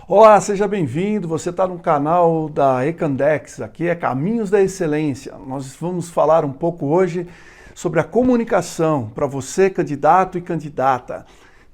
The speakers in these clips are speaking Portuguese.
Olá, seja bem-vindo. Você está no canal da Ecandex, aqui é Caminhos da Excelência. Nós vamos falar um pouco hoje sobre a comunicação para você, candidato e candidata.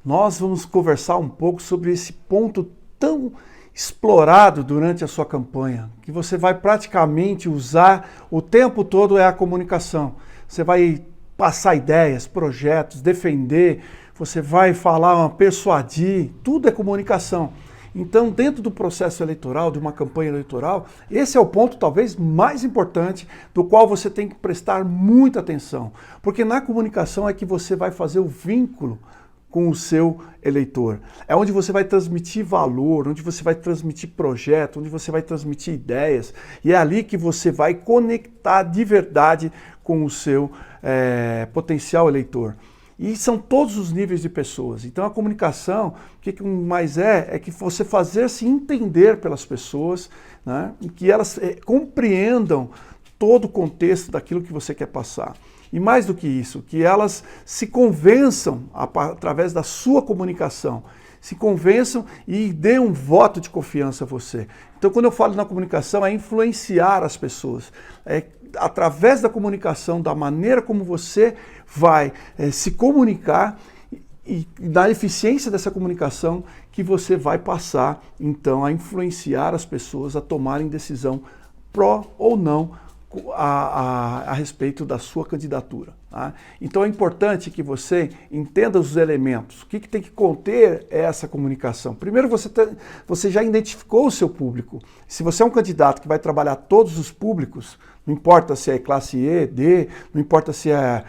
Nós vamos conversar um pouco sobre esse ponto tão explorado durante a sua campanha, que você vai praticamente usar o tempo todo é a comunicação. Você vai passar ideias, projetos, defender, você vai falar, persuadir, tudo é comunicação. Então, dentro do processo eleitoral, de uma campanha eleitoral, esse é o ponto talvez mais importante do qual você tem que prestar muita atenção. Porque na comunicação é que você vai fazer o vínculo com o seu eleitor. É onde você vai transmitir valor, onde você vai transmitir projeto, onde você vai transmitir ideias. E é ali que você vai conectar de verdade com o seu potencial eleitor. E são todos os níveis de pessoas. Então a comunicação, o que mais é que você fazer-se entender pelas pessoas, né, e que elas compreendam todo o contexto daquilo que você quer passar. E mais do que isso, que elas se convençam através da sua comunicação, se convençam e dê um voto de confiança a você. Então quando eu falo na comunicação é influenciar as pessoas, através da comunicação, da maneira como você vai se comunicar e da eficiência dessa comunicação que você vai passar, então, a influenciar as pessoas a tomarem decisão pró ou não a respeito da sua candidatura. Tá? Então é importante que você entenda os elementos. O que tem que conter essa comunicação? Primeiro, você já identificou o seu público. Se você é um candidato que vai trabalhar todos os públicos, não importa se é classe E, D, não importa se é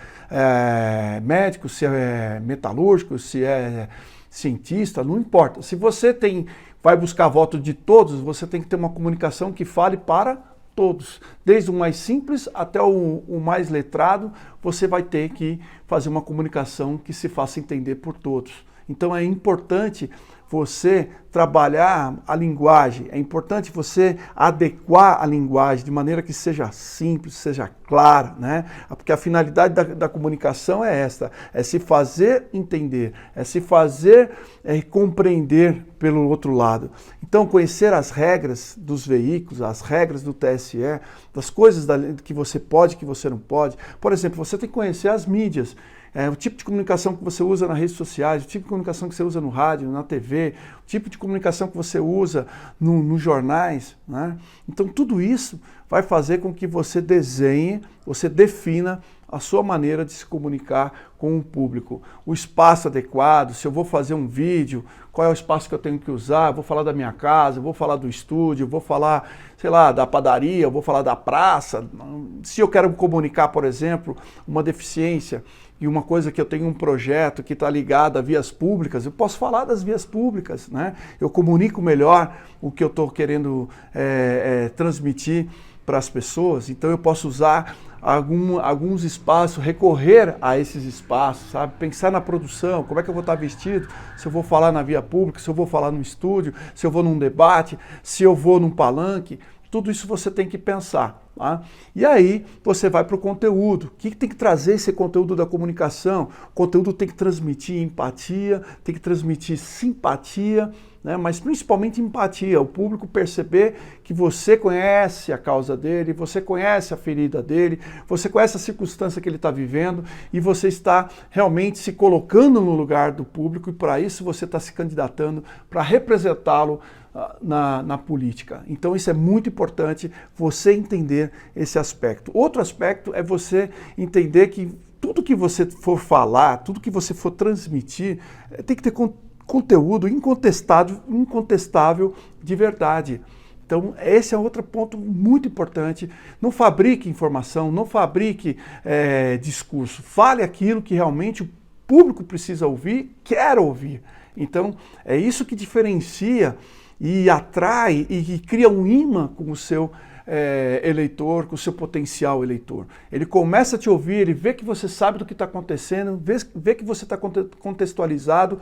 médico, se é metalúrgico, se é cientista, não importa. Se você vai buscar voto de todos, você tem que ter uma comunicação que fale para todos, desde o mais simples até o mais letrado, você vai ter que fazer uma comunicação que se faça entender por todos. Então é importante você trabalhar a linguagem, é importante você adequar a linguagem de maneira que seja simples, seja clara, né? Porque a finalidade da comunicação é esta, é se fazer entender, é se fazer compreender pelo outro lado. Então, conhecer as regras dos veículos, as regras do TSE, das coisas que você pode, que você não pode. Por exemplo, você tem que conhecer as mídias, o tipo de comunicação que você usa nas redes sociais, o tipo de comunicação que você usa no rádio, na TV, o tipo de comunicação que você usa nos jornais, né? Então tudo isso vai fazer com que você desenhe, você defina a sua maneira de se comunicar com o público. O espaço adequado, se eu vou fazer um vídeo, qual é o espaço que eu tenho que usar, eu vou falar da minha casa, eu vou falar do estúdio, eu vou falar, sei lá, da padaria, eu vou falar da praça. Se eu quero comunicar, por exemplo, uma deficiência, e uma coisa que eu tenho um projeto que está ligado a vias públicas, eu posso falar das vias públicas, né? Eu comunico melhor o que eu estou querendo transmitir para as pessoas, então eu posso usar alguns espaços, recorrer a esses espaços, sabe? Pensar na produção, como é que eu vou estar vestido, se eu vou falar na via pública, se eu vou falar no estúdio, se eu vou num debate, se eu vou num palanque, tudo isso você tem que pensar. Tá? E aí você vai para o conteúdo. O que tem que trazer esse conteúdo da comunicação? O conteúdo tem que transmitir empatia, tem que transmitir simpatia, né? Mas principalmente empatia. O público perceber que você conhece a causa dele, você conhece a ferida dele, você conhece a circunstância que ele está vivendo e você está realmente se colocando no lugar do público e para isso você está se candidatando para representá-lo na política. Então isso é muito importante, você entender esse aspecto. Outro aspecto é você entender que tudo que você for falar, tudo que você for transmitir, tem que ter conteúdo incontestável de verdade. Então esse é outro ponto muito importante. Não fabrique informação, não fabrique discurso. Fale aquilo que realmente o público precisa ouvir, quer ouvir. Então é isso que diferencia e atrai e cria um imã com o seu eleitor, com o seu potencial eleitor. Ele começa a te ouvir, ele vê que você sabe do que está acontecendo, vê que você está contextualizada,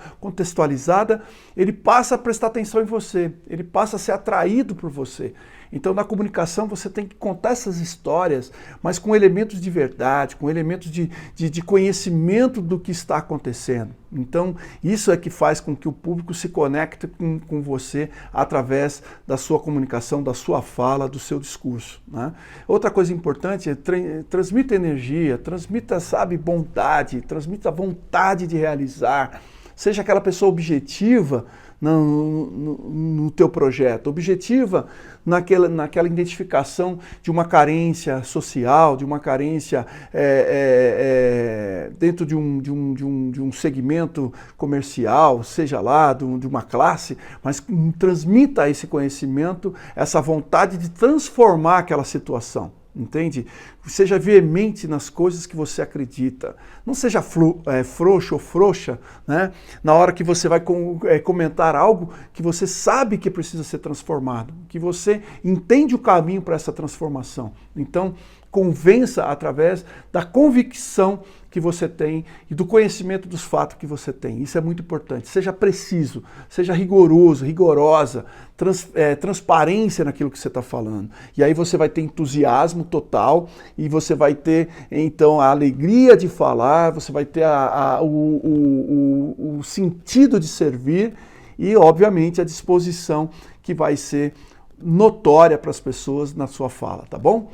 ele passa a prestar atenção em você, ele passa a ser atraído por você. Então, na comunicação, você tem que contar essas histórias, mas com elementos de verdade, com elementos de conhecimento do que está acontecendo. Então, isso é que faz com que o público se conecte com você através da sua comunicação, da sua fala, do seu discurso, né? Outra coisa importante é transmita energia, transmita, sabe, bondade, transmita vontade de realizar. Seja aquela pessoa objetiva no teu projeto, objetiva naquela identificação de uma carência social, de uma carência dentro de um segmento comercial, seja lá, de uma classe, mas transmita esse conhecimento, essa vontade de transformar aquela situação. Entende? Seja veemente nas coisas que você acredita. Não seja frouxo ou frouxa, né? Na hora que você vai comentar algo que você sabe que precisa ser transformado, que você entende o caminho para essa transformação. Então, convença através da convicção que você tem e do conhecimento dos fatos que você tem. Isso é muito importante. Seja preciso, seja rigoroso, rigorosa, transparência naquilo que você está falando. E aí você vai ter entusiasmo total e você vai ter, então, a alegria de falar, você vai ter o sentido de servir e, obviamente, a disposição que vai ser notória para as pessoas na sua fala, tá bom?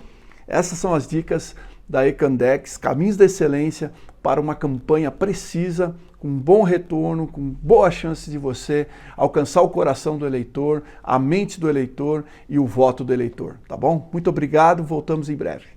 Essas são as dicas da Ecandex, Caminhos da Excelência para uma campanha precisa, com bom retorno, com boa chance de você alcançar o coração do eleitor, a mente do eleitor e o voto do eleitor, tá bom? Muito obrigado, voltamos em breve.